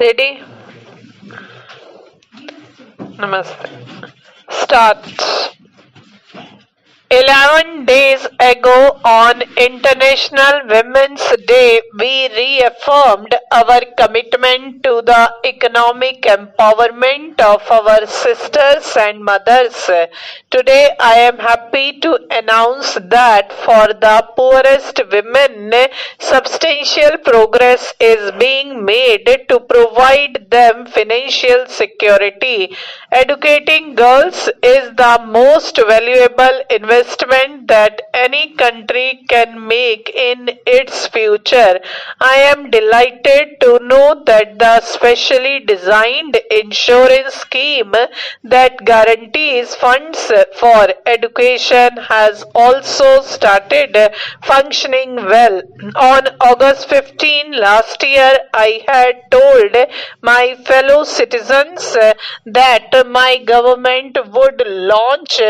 Ready? Namaste. Start. 11 days ago on International Women's Day, we reaffirmed our commitment to the economic empowerment of our sisters and mothers. Today, I am happy to announce that for the poorest women, substantial progress is being made to provide them financial security. Educating girls is the most valuable investment that any country can make in its future. I am delighted to know that the specially designed insurance scheme that guarantees funds for education has also started functioning well. On August 15 last year, I had told my fellow citizens that my government would launch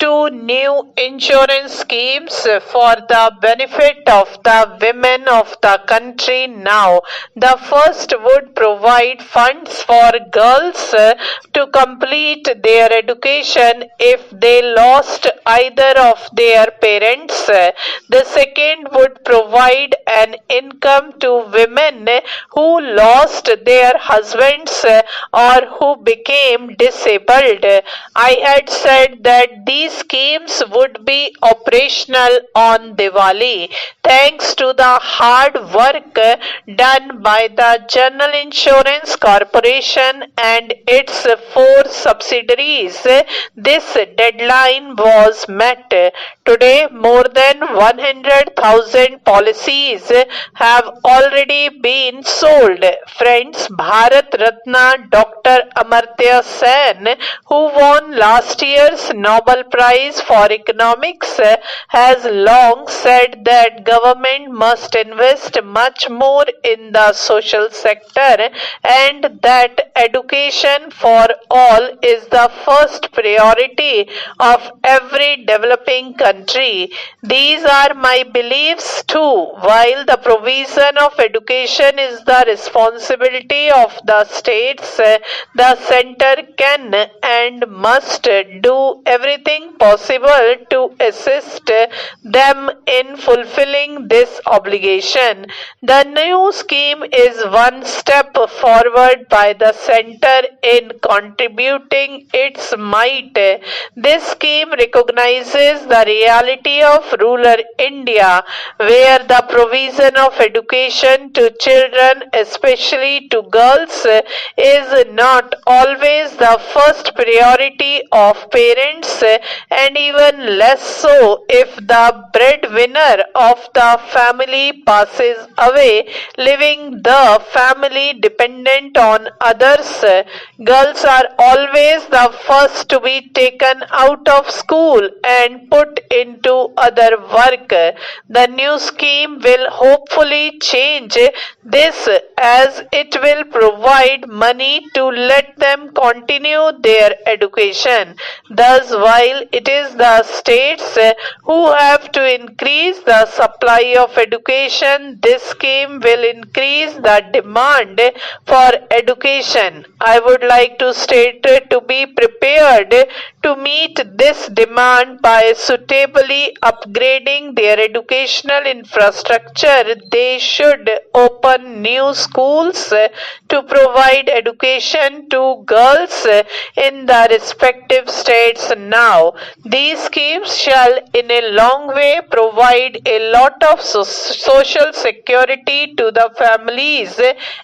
2 new insurance schemes for the benefit of the women of the country now. The first would provide funds for girls to complete their education if they lost either of their parents. The second would provide an income to women who lost their husbands or who became disabled. I had said that these schemes would be operational on Diwali. Thanks to the hard work done by the General Insurance Corporation and its 4 subsidiaries, this deadline was met. Today, more than 100,000 policies have already been sold. Friends, Bharat Ratna Dr. Amartya Sen, who won last year's Nobel Prize for Economics, has long said that government must invest much more in the social sector and that education for all is the first priority of every developing country. These are my beliefs too. While the provision of education is the responsibility of the states, the center can and must do everything possible to assist them in fulfilling this obligation. The new scheme is one step forward by the center in contributing its might. This scheme recognizes the reality of rural India, where the provision of education to children, especially to girls, is not always the first priority of parents, and even less so if the breadwinner of the family passes away, leaving the family dependent on others. Girls are always the first to be taken out of school and put into other work. The new scheme will hopefully change this, as it will provide money to let them continue their education. Thus, while it is the states who have to increase the supply of education, this scheme will increase the demand for education. I would like to state to be prepared to meet this demand by suitably upgrading their educational infrastructure. They should open new schools to provide education to girls in the respective states now. These schemes shall in a long way provide a lot of social security to the families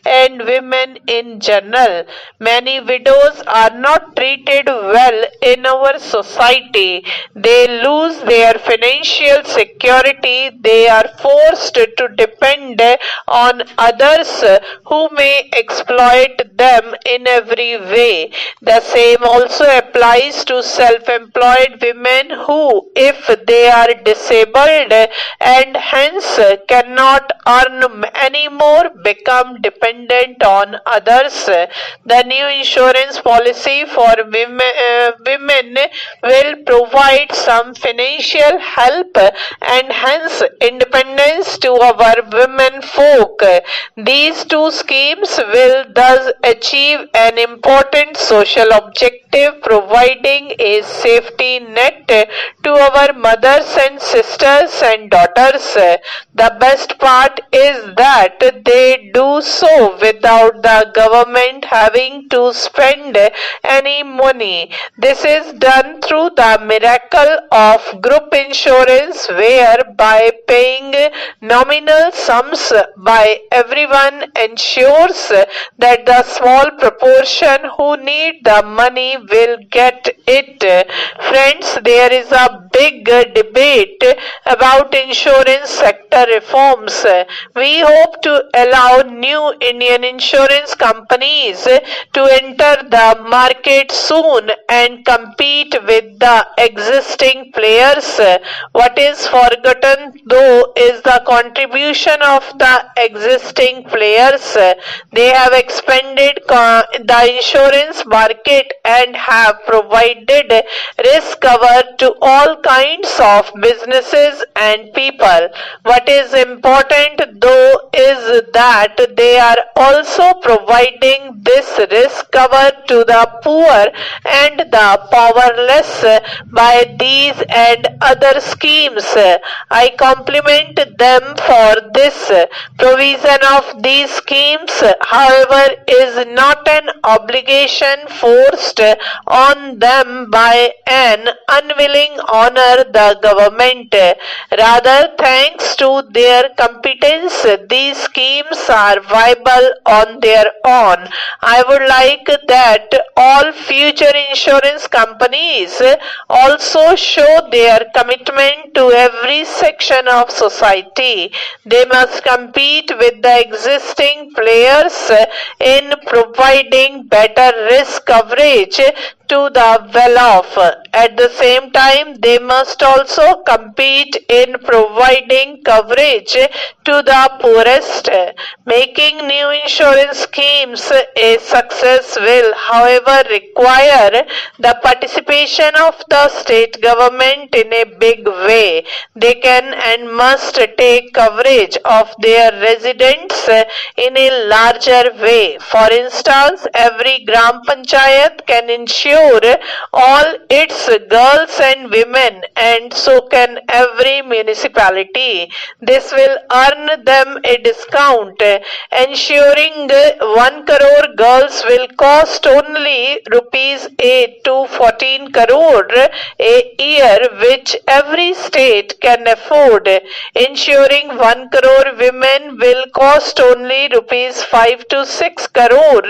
and women in general. Many widows are not treated well in our society. They lose their financial security. They are forced to depend on others who may exploit them in every way. The same also applies to self-employed women who who, if they are disabled and hence cannot earn anymore, become dependent on others. The new insurance policy for women will provide some financial help and hence independence to our women folk. These two schemes will thus achieve an important social objective, providing a safety net to our mothers and sisters and daughters. The best part is that they do so without the government having to spend any money. This is done through the miracle of group insurance, where by paying nominal sums by everyone ensures that the small proportion who need the money will get it. Friends, there is a big debate about insurance sector reforms. We hope to allow new Indian insurance companies to enter the market soon and compete with the existing players. What is forgotten though is the contribution of the existing players. They have expanded the insurance market and have provided risk cover to all kinds of businesses and people. What is important though is that they are also providing this risk cover to the poor and the powerless by these and other schemes. I compliment them for this. Provision of these schemes, however, is not an obligation forced on them by an unwilling honor the government. Rather, thanks to their competence, these schemes are viable on their own. I would like that all future insurance companies also show their commitment to every section of society. They must compete with the existing players in providing better risk coverage to the well-off. At the same time, they must also compete in providing coverage to the poorest. Making new insurance schemes a success will, however, require the participation of the state government in a big way. They can and must take coverage of their residents in a larger way. For instance, every Gram Panchayat can insure all its girls and women, and so can every municipality. This will earn them a discount. Ensuring 1 crore girls will cost only rupees 8 to 14 crore a year, which every state can afford. Ensuring 1 crore women will cost only rupees 5 to 6 crore,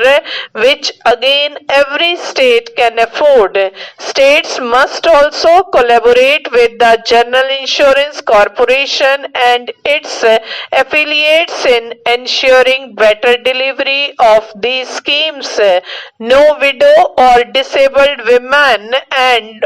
which again every state can afford. States must also collaborate with the General Insurance Corporation and its affiliates in ensuring better delivery of these schemes. No widow or disabled woman and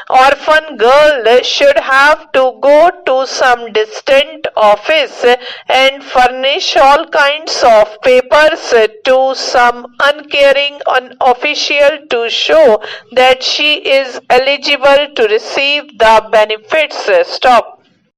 orphan girl should have to go to some distant office and furnish all kinds of papers to some uncaring official to show that she is eligible to receive the benefits. Stop.